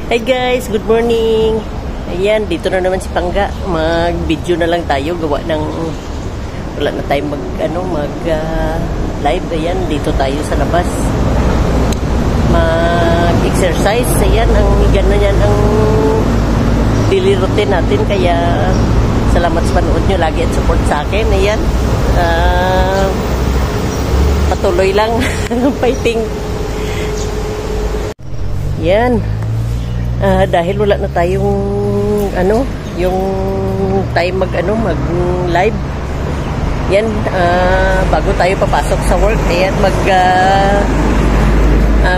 Hi guys, good morning. Ayan, dito na naman si Pangga. Mag-video na lang tayo, gawa ng wala na tayong live. Ayan, dito tayo sa labas. Mag-exercise. Ayan, gano'n yan ang daily routine natin. Kaya salamat sa panood nyo lagi at support sa akin. Ayan, patuloy lang fighting. Yan. Dahil wala na tayong yung time mag-live. Yan, bago tayo papasok sa work, ayan,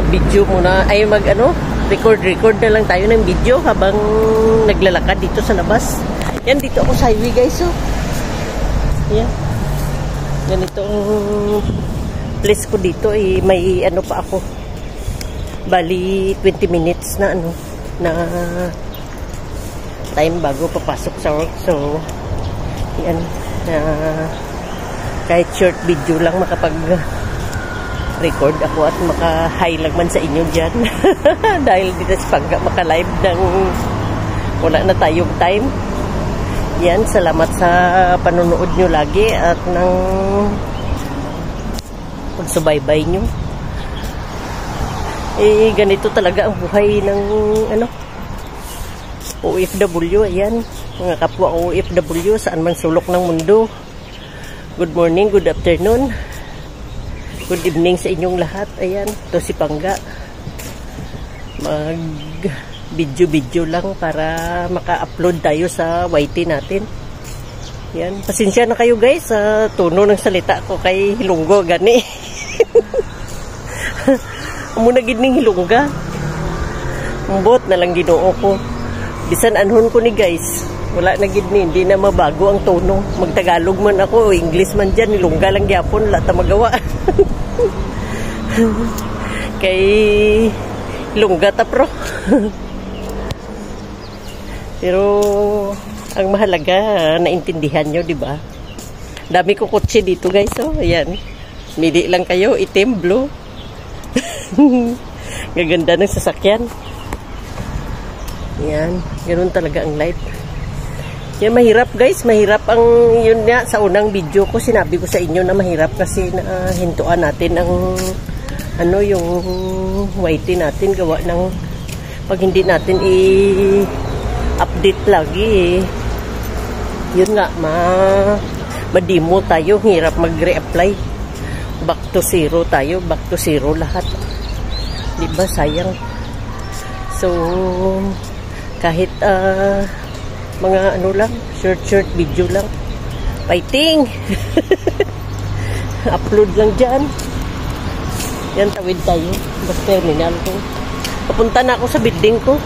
video muna, ay record na lang tayo ng video habang naglalakad dito sa labas. Yan, dito ako sa highway guys, yan. Ganito ang place ko dito, may pa ako. Bali 20 minutes na na time bago papasok sa work. So yan, kahit short video lang makapag-record ako at maka-hi lang man sa inyo dyan. Dahil dito sa Pangga maka-live ng wala na tayong time. Yan, salamat sa panonood nyo lagi at ng pagsubaybay nyo. Ganito talaga ang buhay ng OFW. Ayan, mga kapwa OFW saan man sulok ng mundo. Good morning, good afternoon, good evening sa inyong lahat. Ayan, ito si Pangga. Mag video lang para maka-upload tayo sa YT natin. Yan, pasensya na kayo guys sa tono ng salita ko kay Hilonggo gani. Muna gining hilongga. Mbot na lang Ginoo ko. Bisan anhon ko ni guys. Wala na gid ni, hindi na mabago ang tono. Magtagalog man ako o English man diyan, hilongga lang gyapon, wala ta magawa. Kay hilongga ta pro. Pero ang mahalaga naintindihan nyo, di ba? Dami ko kotse dito guys, ayan. Mili lang kayo, itim, blue. Gaganda ng sasakyan. Yan, ganoon talaga ang life. Yan, mahirap guys, mahirap ang yun nga sa unang video ko, sinabi ko sa inyo na mahirap kasi hintuan natin ang yung YT natin, gawa ng pag hindi natin i-update lagi yun nga, ma-demo tayo, hirap mag-re-apply, back to zero tayo, back to zero lahat. Diba, sayang. So kahit mga lang, short video lang, fighting. Upload lang dyan. Yan, tawid tayo bus terminal ko. Papunta na ako sa building ko.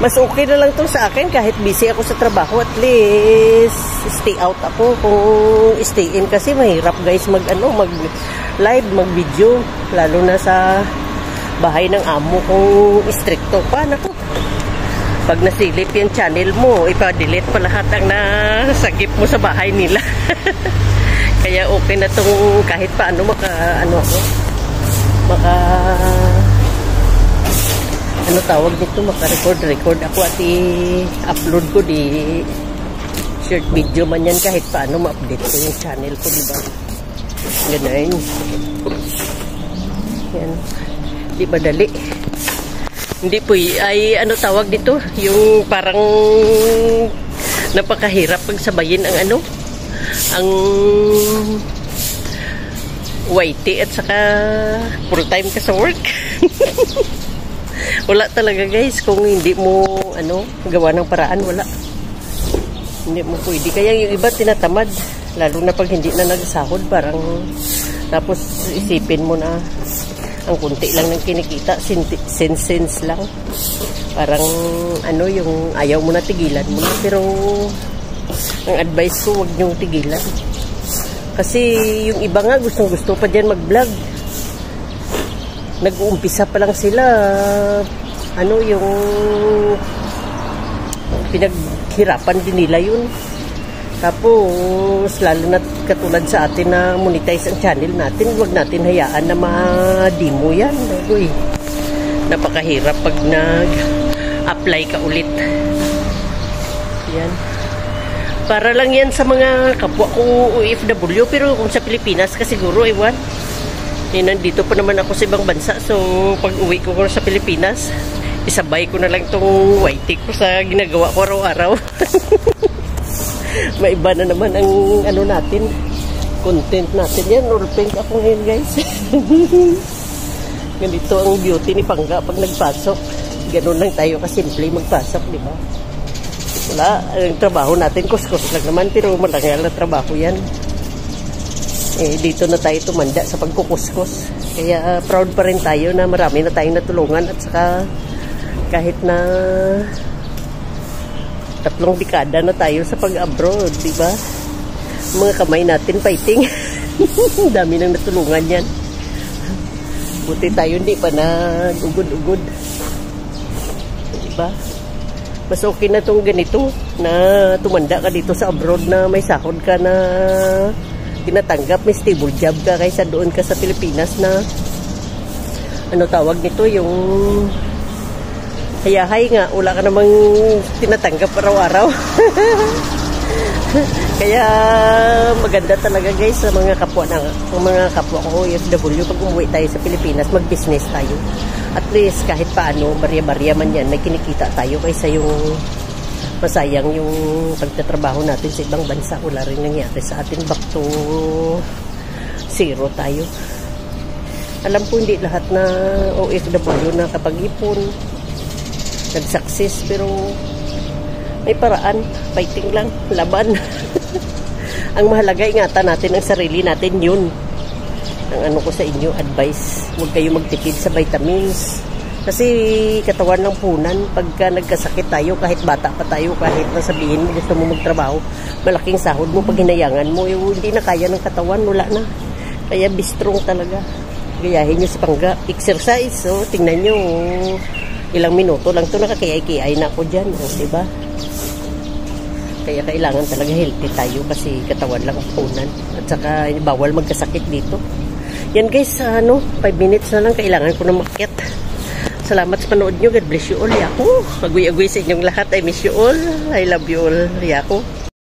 Mas okay na lang to sa akin kahit busy ako sa trabaho, at least stay out ako. Kung stay in kasi mahirap guys mag-live, mag-video, lalo na sa bahay ng amo kung stricto pa. Naku, pag nasilip yung channel mo, ipa-delete pa lahat ang nasagip mo sa bahay nila. Kaya okay na tong kahit paano tawag nito, maka-record ako at i-upload ko di short video man yan, kahit paano ma-update ko yung channel ko, diba? Ganun. Yan. Di ba dali? Hindi po ay tawag dito, yung parang napakahirap pagsabayin ang ang YT at saka full time ka sa work. Wala talaga guys, kung hindi mo gawa ng paraan, wala. Hindi mo pwede. Kaya yung iba tinatamad, lalo na pag hindi na nagsahod, parang tapos isipin mo na ang kunti lang ng kinikita, sense lang. Parang yung ayaw mo na, tigilan mo na. Pero ang advice ko, wag niyong tigilan. Kasi yung iba nga gustong-gusto pa dyan mag-vlog. Nag-uumpisa pa lang sila, yung pinaghirapan din nila yun. Tapos, lalo na katulad sa atin na monetize ang channel natin, huwag natin hayaan na ma-demo yan. Uy, napakahirap pag nag-apply ka ulit. Yan. Para lang yan sa mga kapwa ko OFW, pero kung sa Pilipinas ka siguro, ewan. Nandito pa naman ako sa ibang bansa, so pag uwi ko sa Pilipinas, isabay ko na lang itong white ko sa ginagawa ko araw-araw. Maiba na naman ang ano natin, content natin yan. All pink ako ngayon, guys. Ganito ang beauty ni Pangga pag nagpasok. Ganun lang tayo kasimple magpasok, di ba? Wala, ang trabaho natin kuskus lang naman, pero malangal na trabaho yan. Dito na tayo tumanda sa pagkukuskus. Kaya proud pa rin tayo na marami na tayong natulungan, at saka kahit na 3 dekada na tayo sa pag-abroad, di ba? Mga kamay natin fighting. Dami nang natulungan yan. Buti tayo hindi pa nag-ugod-ugod. Di ba? Mas okay na itong ganito na tumanda ka dito sa abroad na may sahod ka na tinatanggap, may stable job ka, kaysa doon ka sa Pilipinas na ano tawag nito, yung hayahay nga, wala ka namang tinatanggap araw-araw. Kaya maganda talaga, guys, sa mga kapwa ko OFW, pag umuwi tayo sa Pilipinas, mag-business tayo. At least kahit paano, barya-barya man yan, may kinikita tayo, kaysa yung masayang yung pagtatrabaho natin sa ibang bansa. Wala rin nangyari sa atin, back to zero tayo. Alam po hindi lahat na OFW na kapag ipon nag-success, pero may paraan, fighting lang, laban. Ang mahalaga, ingatan natin ang sarili natin, yun ang ano ko sa inyo, advice. Huwag kayo magtipid sa vitamins, kasi katawan ng punan. Pagka nagkasakit tayo, kahit bata pa tayo, kahit nasabihin mo gusto mo magtrabaho, malaking sahod mo, pag hinayangan mo, hindi na kaya ng katawan, wala na. Kaya be strong talaga. Gayahin nyo si Pangga, exercise. So tingnan nyo, ilang minuto lang ito, nakakiyay-kiyay na ako dyan, diba? Kaya kailangan talaga healthy tayo, kasi katawan lang ang punan, at saka bawal magkasakit dito. Yan, guys, 5 minutes na lang, kailangan ko na makyat. Salamat sa panood nyo. God bless you all. Yako. Agwi-agwi sa inyong lahat. I miss you all. I love you all. Yako.